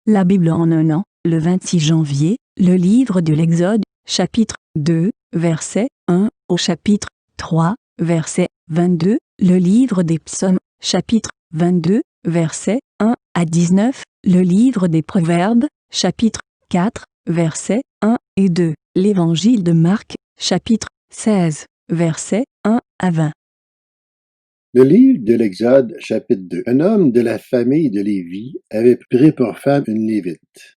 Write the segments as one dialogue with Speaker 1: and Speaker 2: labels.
Speaker 1: La Bible en un an, le 26 janvier, le livre de l'Exode, chapitre 2, verset 1 au chapitre 3, verset 22, le livre des Psaumes, chapitre 22, verset 1 à 19, le livre des Proverbes, chapitre 4, versets 1 et 2, l'évangile de Marc, chapitre 16, versets 1 à 20.
Speaker 2: Le livre de l'Exode, chapitre 2. Un homme de la famille de Lévi avait pris pour femme une Lévite.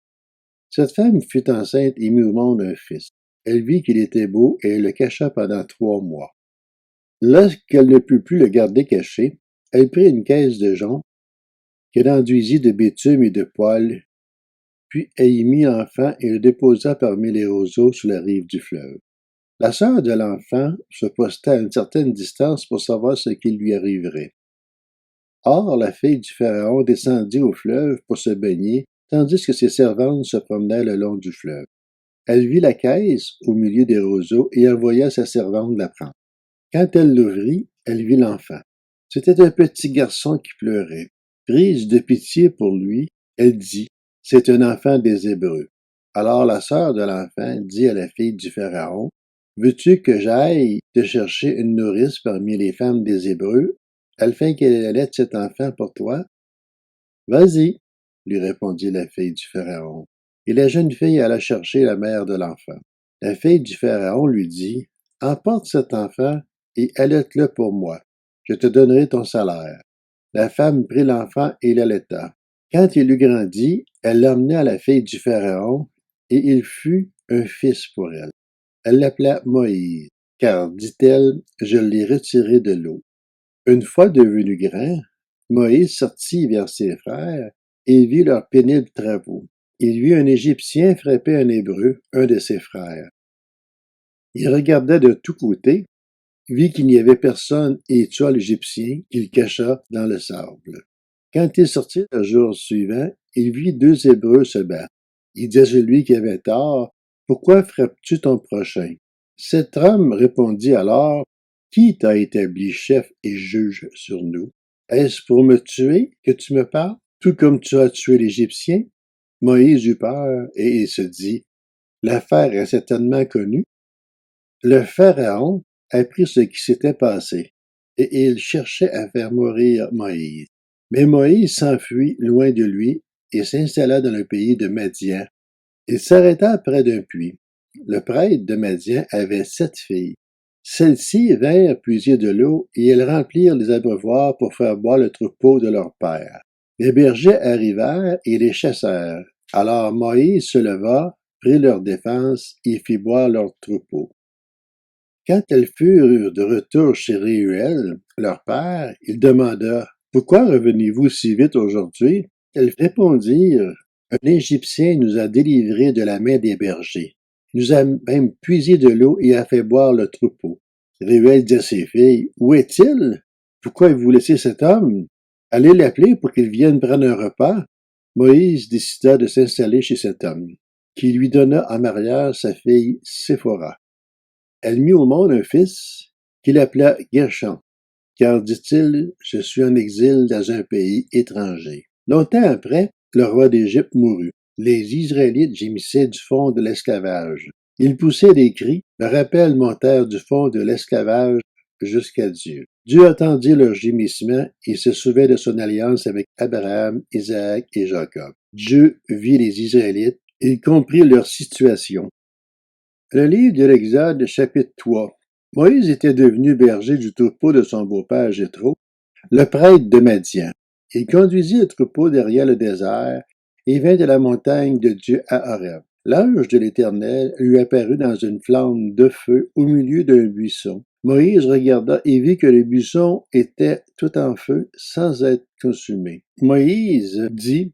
Speaker 2: Cette femme fut enceinte et mit au monde un fils. Elle vit qu'il était beau et elle le cacha pendant 3 mois. Lorsqu'elle ne put plus le garder caché, elle prit une caisse de jonc, qu'elle enduisit de bitume et de poils, puis elle y mit l'enfant et le déposa parmi les roseaux sur la rive du fleuve. La sœur de l'enfant se posta à une certaine distance pour savoir ce qui lui arriverait. Or, la fille du Pharaon descendit au fleuve pour se baigner, tandis que ses servantes se promenaient le long du fleuve. Elle vit la caisse au milieu des roseaux et envoya sa servante la prendre. Quand elle l'ouvrit, elle vit l'enfant. C'était un petit garçon qui pleurait. Prise de pitié pour lui, elle dit, « C'est un enfant des Hébreux. » Alors la sœur de l'enfant dit à la fille du Pharaon, « Veux-tu que j'aille te chercher une nourrice parmi les femmes des Hébreux, afin qu'elle allaite cet enfant pour toi? » « Vas-y, » lui répondit la fille du Pharaon. Et la jeune fille alla chercher la mère de l'enfant. La fille du Pharaon lui dit, « Emporte cet enfant et allaite-le pour moi. Je te donnerai ton salaire. » La femme prit l'enfant et l'allaita. Quand il eut grandi, elle l'emmena à la fille du Pharaon, et il fut un fils pour elle. Elle l'appela Moïse, car, dit-elle, je l'ai retiré de l'eau. Une fois devenu grand, Moïse sortit vers ses frères et vit leurs pénibles travaux. Il vit un Égyptien frapper un Hébreu, un de ses frères. Il regarda de tous côtés, vit qu'il n'y avait personne et tua l'Égyptien qu'il cacha dans le sable. Quand il sortit le jour suivant, il vit 2 Hébreux se battre. Il dit à celui qui avait tort, « Pourquoi frappes-tu ton prochain? » Cet homme répondit alors, « Qui t'a établi chef et juge sur nous? Est-ce pour me tuer que tu me parles, tout comme tu as tué l'Égyptien? » Moïse eut peur et il se dit, « L'affaire est certainement connue. » Le Pharaon apprit ce qui s'était passé, et il cherchait à faire mourir Moïse. Mais Moïse s'enfuit loin de lui et s'installa dans le pays de Madian. Il s'arrêta près d'un puits. Le prêtre de Madian avait 7 filles. Celles-ci vinrent puiser de l'eau et elles remplirent les abreuvoirs pour faire boire le troupeau de leur père. Les bergers arrivèrent et les chassèrent. Alors Moïse se leva, prit leur défense et fit boire leur troupeau. Quand elles furent de retour chez Réuel, leur père, il demanda, « Pourquoi revenez-vous si vite aujourd'hui? » Elles répondirent, « Un Égyptien nous a délivrés de la main des bergers. Il nous a même puisé de l'eau et a fait boire le troupeau. » Réuel dit à ses filles, « Où est-il? Pourquoi vous laissez cet homme? Allez l'appeler pour qu'il vienne prendre un repas. » Moïse décida de s'installer chez cet homme, qui lui donna en mariage sa fille Séphora. Elle mit au monde un fils qu'il appela Gershon, car, dit-il, je suis en exil dans un pays étranger. Longtemps après, le roi d'Égypte mourut. Les Israélites gémissaient du fond de l'esclavage. Ils poussaient des cris, leur appel montèrent du fond de l'esclavage jusqu'à Dieu. Dieu entendit leurs gémissements et se souvint de son alliance avec Abraham, Isaac et Jacob. Dieu vit les Israélites, il comprit leur situation. Le livre de l'Exode, chapitre 3. Moïse était devenu berger du troupeau de son beau-père Jéthro, le prêtre de Madian. Il conduisit le troupeau derrière le désert et vint de la montagne de Dieu à Horeb. L'ange de l'Éternel lui apparut dans une flamme de feu au milieu d'un buisson. Moïse regarda et vit que le buisson était tout en feu sans être consumé. Moïse dit,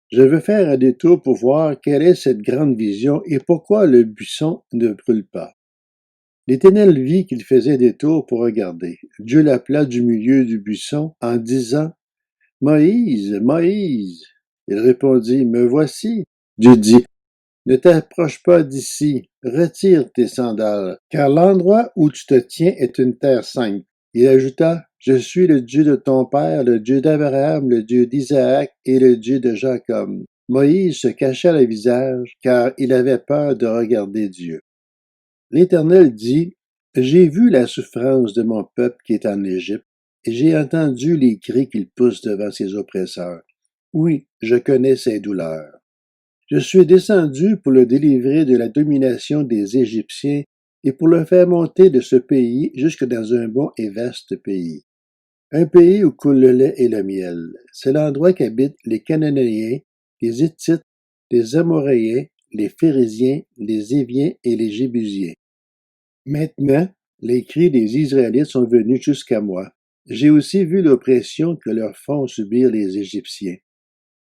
Speaker 2: je veux faire un détour pour voir quelle est cette grande vision et pourquoi le buisson ne brûle pas. L'Éternel vit qu'il faisait détour pour regarder. Dieu l'appela du milieu du buisson en disant, « Moïse, Moïse !» Il répondit, « Me voici. » Dieu dit, « Ne t'approche pas d'ici, retire tes sandales, car l'endroit où tu te tiens est une terre sainte. » Il ajouta, « Je suis le Dieu de ton père, le Dieu d'Abraham, le Dieu d'Isaac et le Dieu de Jacob. » Moïse se cacha le visage, car il avait peur de regarder Dieu. L'Éternel dit, j'ai vu la souffrance de mon peuple qui est en Égypte, et j'ai entendu les cris qu'il pousse devant ses oppresseurs. Oui, je connais ses douleurs. Je suis descendu pour le délivrer de la domination des Égyptiens et pour le faire monter de ce pays jusque dans un bon et vaste pays. Un pays où coule le lait et le miel. C'est l'endroit qu'habitent les Cananéens, les Hittites, les Amoréens, les Phérésiens, les Éviens et les Jébusiens. Maintenant, les cris des Israélites sont venus jusqu'à moi. J'ai aussi vu l'oppression que leur font subir les Égyptiens.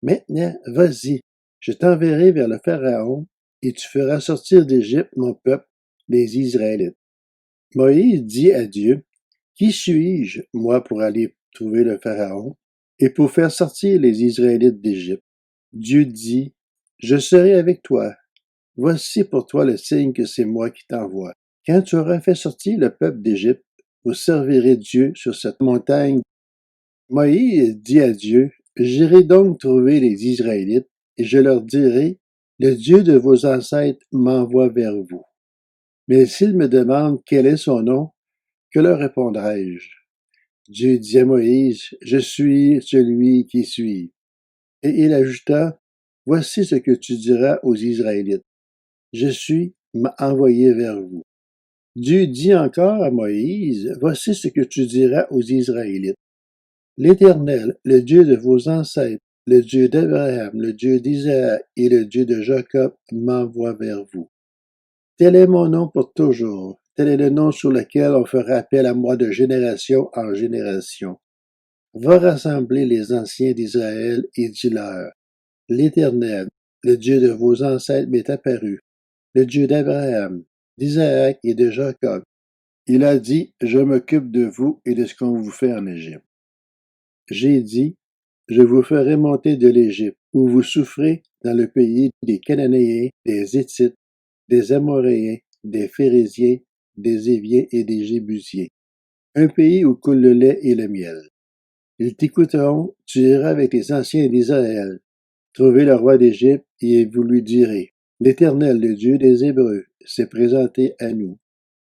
Speaker 2: Maintenant, vas-y, je t'enverrai vers le Pharaon, et tu feras sortir d'Égypte mon peuple, les Israélites. Moïse dit à Dieu, qui suis-je, moi, pour aller trouver le Pharaon, et pour faire sortir les Israélites d'Égypte? Dieu dit, je serai avec toi. Voici pour toi le signe que c'est moi qui t'envoie. Quand tu auras fait sortir le peuple d'Égypte, vous servirez Dieu sur cette montagne. Moïse dit à Dieu, j'irai donc trouver les Israélites, et je leur dirai, le Dieu de vos ancêtres m'envoie vers vous. Mais s'ils me demandent quel est son nom, que leur répondrai-je? Dieu dit à Moïse, je suis celui qui suis. Et il ajouta, voici ce que tu diras aux Israélites. Je suis m'a envoyé vers vous. Dieu dit encore à Moïse, voici ce que tu diras aux Israélites. L'Éternel, le Dieu de vos ancêtres, le Dieu d'Abraham, le Dieu d'Isaac et le Dieu de Jacob m'envoie vers vous. Tel est mon nom pour toujours. Tel est le nom sur lequel on fera appel à moi de génération en génération. Va rassembler les anciens d'Israël et dis-leur, l'Éternel, le Dieu de vos ancêtres m'est apparu, le Dieu d'Abraham, d'Isaac et de Jacob. Il a dit, je m'occupe de vous et de ce qu'on vous fait en Égypte. J'ai dit, je vous ferai monter de l'Égypte, où vous souffrez dans le pays des Cananéens, des Hittites, des Amoréens, des Phérésiens, des Éviens et des Jébusiens, un pays où coule le lait et le miel. Ils t'écouteront, tu iras avec les anciens d'Israël, trouver le roi d'Égypte, et vous lui direz, l'Éternel, le Dieu des Hébreux, s'est présenté à nous.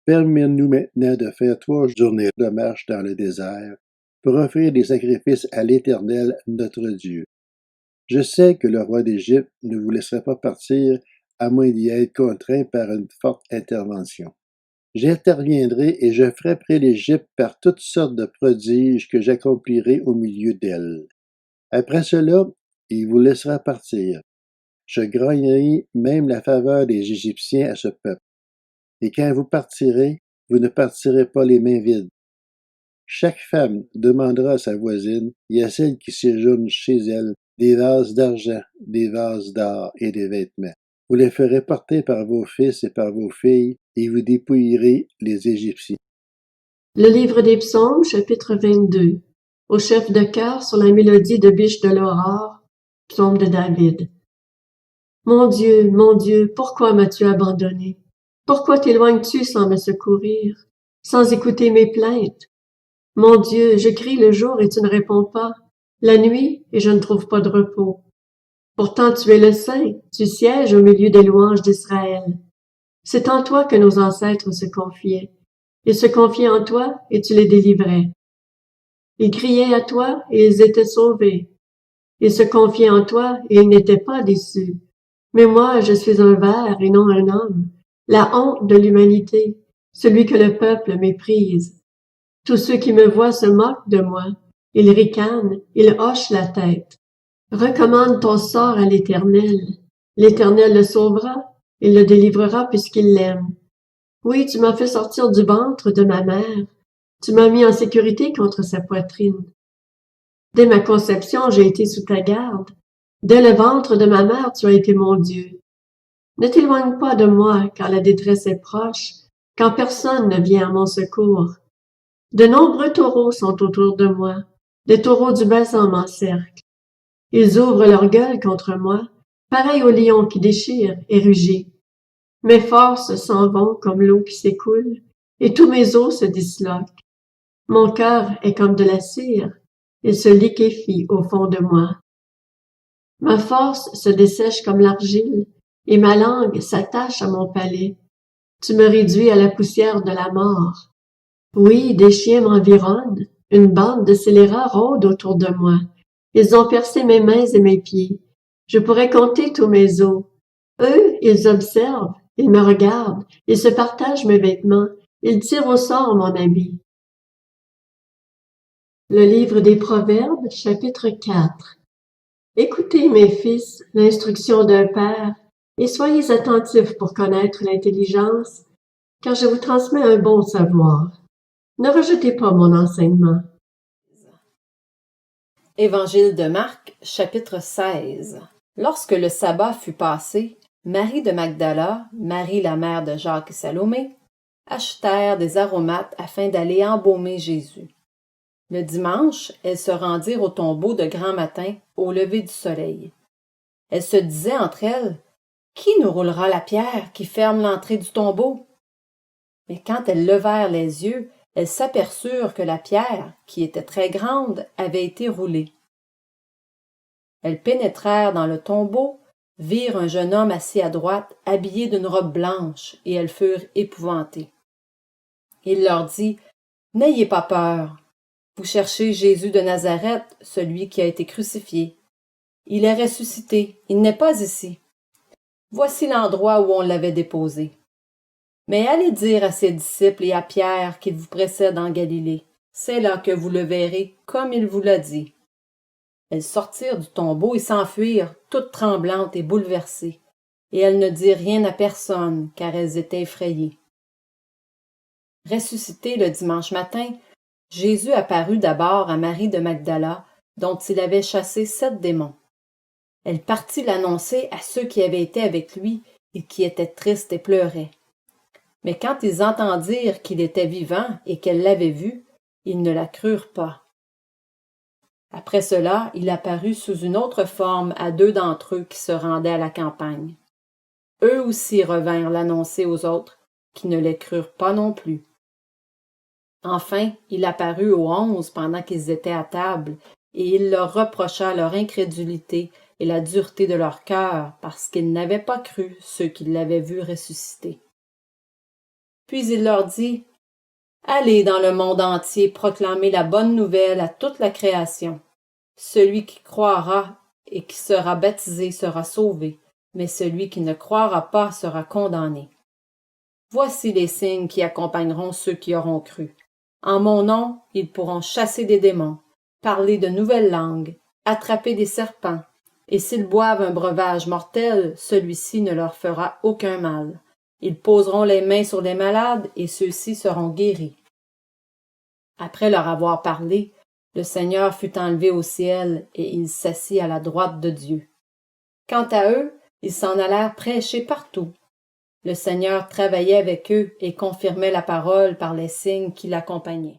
Speaker 2: Permets-nous maintenant de faire 3 journées de marche dans le désert, pour offrir des sacrifices à l'Éternel, notre Dieu. Je sais que le roi d'Égypte ne vous laissera pas partir à moins d'y être contraint par une forte intervention. J'interviendrai et je frapperai l'Égypte par toutes sortes de prodiges que j'accomplirai au milieu d'elle. Après cela, il vous laissera partir. Je gagnerai même la faveur des Égyptiens à ce peuple. Et quand vous partirez, vous ne partirez pas les mains vides. Chaque femme demandera à sa voisine et à celle qui séjourne chez elle des vases d'argent, des vases d'or et des vêtements. Vous les ferez porter par vos fils et par vos filles, et vous dépouillerez les Égyptiens.
Speaker 3: Le livre des Psaumes, chapitre 22. Au chef de chœur sur la mélodie de Biche de l'Aurore, psaume de David. Mon Dieu, pourquoi m'as-tu abandonné? Pourquoi t'éloignes-tu sans me secourir, sans écouter mes plaintes? Mon Dieu, je crie le jour et tu ne réponds pas, la nuit et je ne trouve pas de repos. Pourtant tu es le Saint, tu sièges au milieu des louanges d'Israël. C'est en toi que nos ancêtres se confiaient. Ils se confiaient en toi et tu les délivrais. Ils criaient à toi et ils étaient sauvés. Ils se confiaient en toi et ils n'étaient pas déçus. Mais moi, je suis un ver et non un homme, la honte de l'humanité, celui que le peuple méprise. Tous ceux qui me voient se moquent de moi. Ils ricanent, ils hochent la tête. Recommande ton sort à l'Éternel. L'Éternel le sauvera, il le délivrera puisqu'il l'aime. Oui, tu m'as fait sortir du ventre de ma mère. Tu m'as mis en sécurité contre sa poitrine. Dès ma conception, j'ai été sous ta garde. Dès le ventre de ma mère, tu as été mon Dieu. Ne t'éloigne pas de moi, car la détresse est proche, quand personne ne vient à mon secours. De nombreux taureaux sont autour de moi, des taureaux du bassin m'encerclent. Ils ouvrent leur gueule contre moi, pareil au lion qui déchire et rugit. Mes forces s'en vont comme l'eau qui s'écoule, et tous mes os se disloquent. Mon cœur est comme de la cire, il se liquéfie au fond de moi. Ma force se dessèche comme l'argile, et ma langue s'attache à mon palais. Tu me réduis à la poussière de la mort. Oui, des chiens m'environnent, une bande de scélérats rôde autour de moi. Ils ont percé mes mains et mes pieds. Je pourrais compter tous mes os. Eux, ils observent, ils me regardent, ils se partagent mes vêtements, ils tirent au sort mon habit. Le livre des Proverbes, chapitre 4. Écoutez, mes fils, l'instruction d'un père, et soyez attentifs pour connaître l'intelligence, car je vous transmets un bon savoir. Ne rejetez pas mon enseignement.
Speaker 4: Évangile de Marc, chapitre 16. Lorsque le sabbat fut passé, Marie de Magdala, Marie la mère de Jacques et Salomé, achetèrent des aromates afin d'aller embaumer Jésus. Le dimanche, elles se rendirent au tombeau de grand matin, au lever du soleil. Elles se disaient entre elles, « Qui nous roulera la pierre qui ferme l'entrée du tombeau? » Mais quand elles levèrent les yeux, elles s'aperçurent que la pierre, qui était très grande, avait été roulée. Elles pénétrèrent dans le tombeau, virent un jeune homme assis à droite, habillé d'une robe blanche, et elles furent épouvantées. Il leur dit, « N'ayez pas peur. Vous cherchez Jésus de Nazareth, celui qui a été crucifié. Il est ressuscité, il n'est pas ici. Voici l'endroit où on l'avait déposé. Mais allez dire à ses disciples et à Pierre qu'il vous précède en Galilée. C'est là que vous le verrez, comme il vous l'a dit. » Elles sortirent du tombeau et s'enfuirent, toutes tremblantes et bouleversées, et elles ne dirent rien à personne, car elles étaient effrayées. Ressuscité le dimanche matin, Jésus apparut d'abord à Marie de Magdala, dont il avait chassé 7 démons. Elle partit l'annoncer à ceux qui avaient été avec lui et qui étaient tristes et pleuraient. Mais quand ils entendirent qu'il était vivant et qu'elle l'avait vu, ils ne la crurent pas. Après cela, il apparut sous une autre forme à 2 d'entre eux qui se rendaient à la campagne. Eux aussi revinrent l'annoncer aux autres, qui ne les crurent pas non plus. Enfin, il apparut aux 11 pendant qu'ils étaient à table, et il leur reprocha leur incrédulité et la dureté de leur cœur, parce qu'ils n'avaient pas cru ceux qui l'avaient vu ressusciter. Puis il leur dit, « Allez dans le monde entier proclamer la bonne nouvelle à toute la création. Celui qui croira et qui sera baptisé sera sauvé, mais celui qui ne croira pas sera condamné. Voici les signes qui accompagneront ceux qui auront cru. En mon nom, ils pourront chasser des démons, parler de nouvelles langues, attraper des serpents, et s'ils boivent un breuvage mortel, celui-ci ne leur fera aucun mal. Ils poseront les mains sur les malades, et ceux-ci seront guéris. » Après leur avoir parlé, le Seigneur fut enlevé au ciel, et il s'assit à la droite de Dieu. Quant à eux, ils s'en allèrent prêcher partout. Le Seigneur travaillait avec eux et confirmait la parole par les signes qui l'accompagnaient.